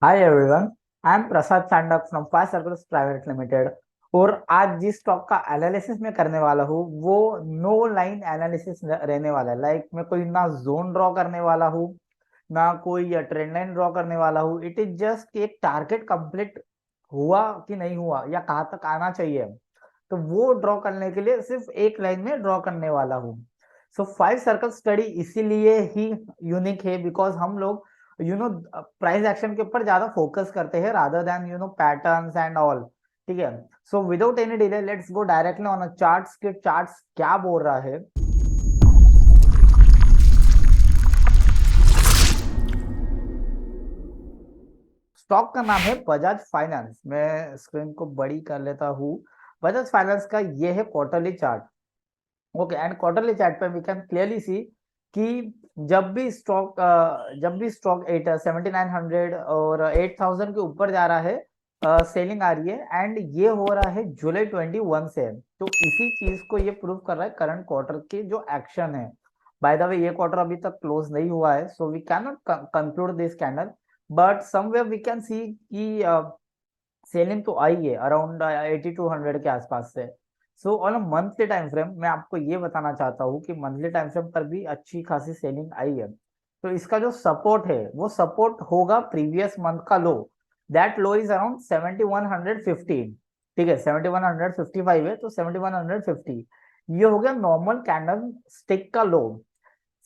Hi everyone. I am Prasad Chandak from fast circles private limited. और आज जिस stock का एनालिसिस मैं करने वाला हूँ वो नो लाइन एनालिसिस रहने वाला है। मैं कोई ना जोन ड्रॉ करने वाला हूँ ना कोई ट्रेंड लाइन ड्रॉ करने वाला हूँ। इट इज जस्ट एक टारगेट कंप्लीट हुआ कि नहीं हुआ या कहाँ तक आना चाहिए, तो वो ड्रॉ करने के लिए सिर्फ एक लाइन में ड्रॉ करने वाला हूँ। सो फाइव सर्कल स्टडी इसीलिए ही यूनिक है बिकॉज हम लोग प्राइस एक्शन के ऊपर ज्यादा फोकस करते हैं rather than patterns and all. ठीक है। So without any delay let's go directly on a charts के चार्ट्स क्या बोल रहा है। स्टॉक का नाम है बजाज फाइनेंस। मैं स्क्रीन को बड़ी कर लेता हूँ। बजाज फाइनेंस का ये है quarterly chart. Okay, and quarterly chart पे वी कैन क्लियरली सी कि जब भी स्टॉक 7900 और 8000 के ऊपर जा रहा है, सेलिंग आ रही है एंड ये हो रहा है जुलाई 21 से। तो इसी चीज को ये प्रूव कर रहा है करंट क्वार्टर की जो एक्शन है। बाय द वे ये क्वार्टर अभी तक क्लोज नहीं हुआ है, so we can not conclude this candle, but somewhere we can see कि सेलिंग तो आई है अराउंड 8200 के आसपास से। So on a monthly time frame मैं आपको ये बताना चाहता हूँ कि मंथली टाइम फ्रेम पर भी अच्छी खासी सेलिंग आई है। तो इसका जो सपोर्ट है वो सपोर्ट होगा प्रीवियस मंथ का low. That low is around 7115। ठीक है, 7155 है तो 7150 ये हो गया नॉर्मल कैंडल स्टिक का लो।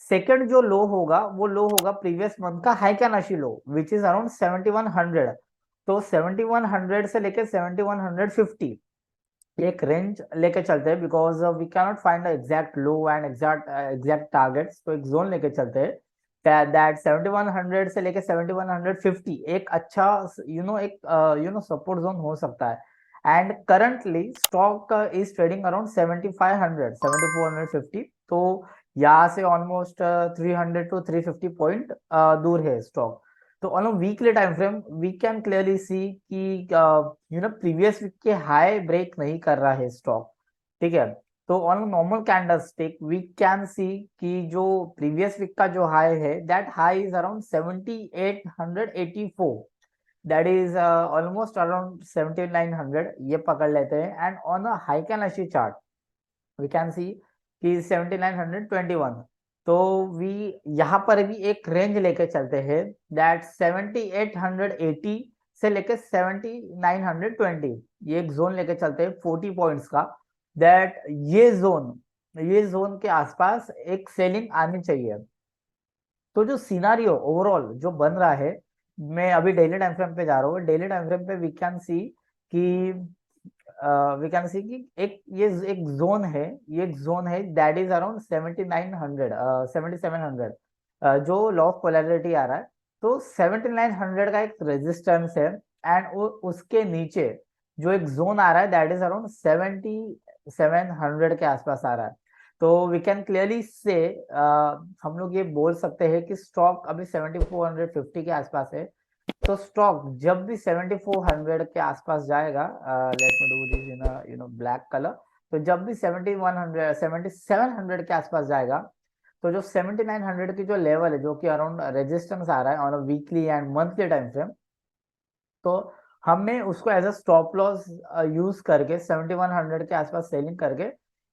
सेकंड जो लो होगा वो लो होगा प्रीवियस मंथ का हाई कैनाशी लो विच इज अराउंड 7100। तो 7100 से लेके 7150 एक रेंज लेके चलते हैं because we cannot find exact low and exact targets, तो एक जोन लेके चलते हैं दैट 7100 से लेके 7150 एक अच्छा एक सपोर्ट जोन हो सकता है। And currently stock is trading around 7500 7450। तो यहाँ से ऑलमोस्ट 300 टू 350 पॉइंट दूर है स्टॉक। तो on weekly time frame we can clearly see कि प्रीवियस वीक के हाई ब्रेक नहीं कर रहा है स्टॉक। ठीक है। तो on normal candlestick we can see कि जो प्रीवियस वीक का जो हाई है that high is around 7884। That is almost around 7900 ये पकड़ लेते हैं। And on a high can chart we can see कि 7921। तो वी यहाँ पर भी एक रेंज लेके चलते हैं दैट 7880 से लेके 7920 ये एक जोन लेके चलते हैं 40 पॉइंट्स का। दैट ये जोन के आसपास एक सेलिंग आनी चाहिए। तो जो सिनारियो ओवरऑल जो बन रहा है, मैं अभी डेली टाइम फ्रेम पे जा रहा हूँ। डेली टाइम फ्रेम पे कि वी कैन सी कि एक जोन है। ये एक जोन है दैट इज अराउंड 7900 7700 जो लॉ ऑफ पोलैरिटी आ रहा है। तो 7900 का एक रेजिस्टेंस है एंड उसके नीचे जो एक जोन आ रहा है दैट इज अराउंड 7700 के आसपास आ रहा है। तो वी कैन क्लियरली से हम लोग ये बोल सकते हैं कि स्टॉक अभी 7450 के आसपास है। तो स्टॉक जब भी 7400 के आसपास जाएगा, let me do this in black colour. तो जब भी 7100 7700 के आसपास जाएगा, तो जो 7900 की जो लेवल है जो कि अराउंड रेजिस्टेंस आ रहा है on a weekly and monthly time frame, तो हमें उसको as a stop loss use करके 7100 के आसपास सेलिंग करके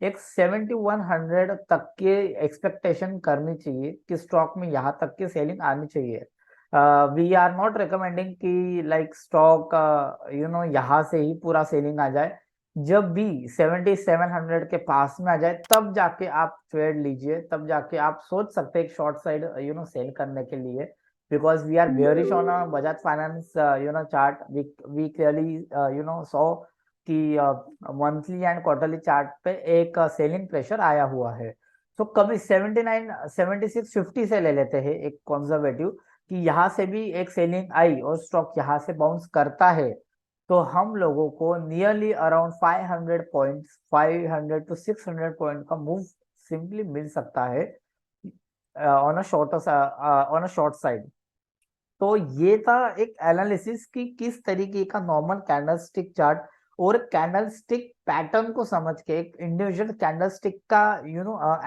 एक 7100 तक के एक्सपेक्टेशन करनी चाहिए कि स्टॉक में यहाँ तक की सेलिंग आनी चाहिए। वी आर नॉट रिकमेंडिंग कि लाइक स्टॉक यहाँ से ही पूरा सेलिंग आ जाए। जब भी 7700 के पास में आ जाए तब जाके आप ट्रेड लीजिए, तब जाके आप सोच सकते हैं एक शॉर्ट साइड सेल करने के लिए। Because we are bearish on a Bajaj Finance chart, we clearly saw कि मंथली एंड क्वार्टरली चार्ट पे एक सेलिंग प्रेशर आया हुआ है। तो कभी 79 7650 से ले लेते हैं एक कंजर्वेटिव कि यहाँ से भी एक सेलिंग आई और स्टॉक यहाँ से बाउंस करता है, तो हम लोगों को nearly around 500 points 500 to 600 point का मूव सिंपली मिल सकता है ऑन अ शॉर्ट साइड। तो ये था एक एनालिसिस कि किस तरीके का नॉर्मल कैंडलस्टिक चार्ट और कैंडलस्टिक पैटर्न को समझ के एक इंडिविजुअल कैंडलस्टिक का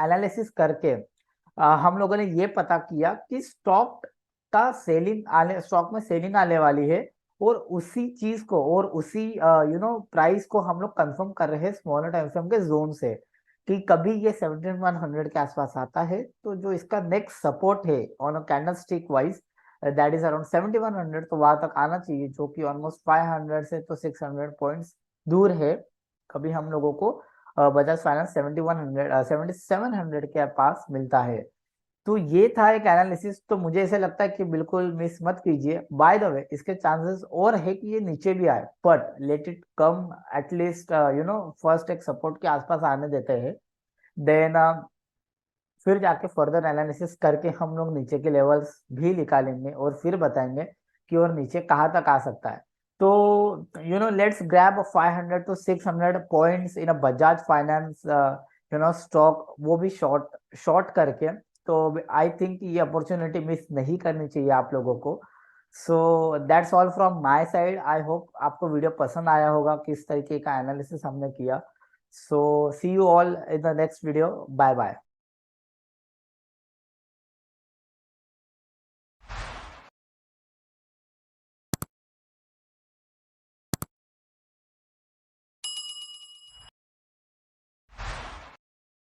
एनालिसिस करके हम लोगों ने ये पता किया कि स्टॉक का सेलिंग आने, स्टॉक में सेलिंग आने वाली है, और उसी चीज को और उसी प्राइस को हम लोग कंफर्म कर रहे हैं स्मॉलर टाइम फ्रेम के जोन से, कि कभी ये 17,100 के आसपास आता है, तो जो इसका नेक्स्ट सपोर्ट है on a candle stick wise, that is around 7,100, तो वहां तक आना चाहिए, जो कि ऑलमोस्ट 500 से तो 600 पॉइंट्स दूर है। कभी हम लोगों को बजाज फाइनेंस 7100 7700 के पास मिलता है। तो ये था एक एनालिसिस, तो मुझे ऐसे लगता है कि बिल्कुल मिस मत कीजिए। बाय द वे, इसके चांसेस और है कि ये नीचे भी आए, but let it come at least first एक सपोर्ट के आसपास आने देते हैं, देन फिर जाके फर्दर एनालिसिस करके हम लोग नीचे के लेवल्स भी निकालेंगे और फिर बताएंगे कि और नीचे कहाँ तक आ सकता है। तो let's grab 500 to 600 points in a Bajaj finance stock, वो भी शॉर्ट शॉर्ट करके। तो आई थिंक ये अपॉर्चुनिटी मिस नहीं करनी चाहिए आप लोगों को। So that's all from my side. I hope आपको वीडियो पसंद आया होगा, किस तरीके का एनालिसिस हमने किया। So see you all in the next video. Bye bye.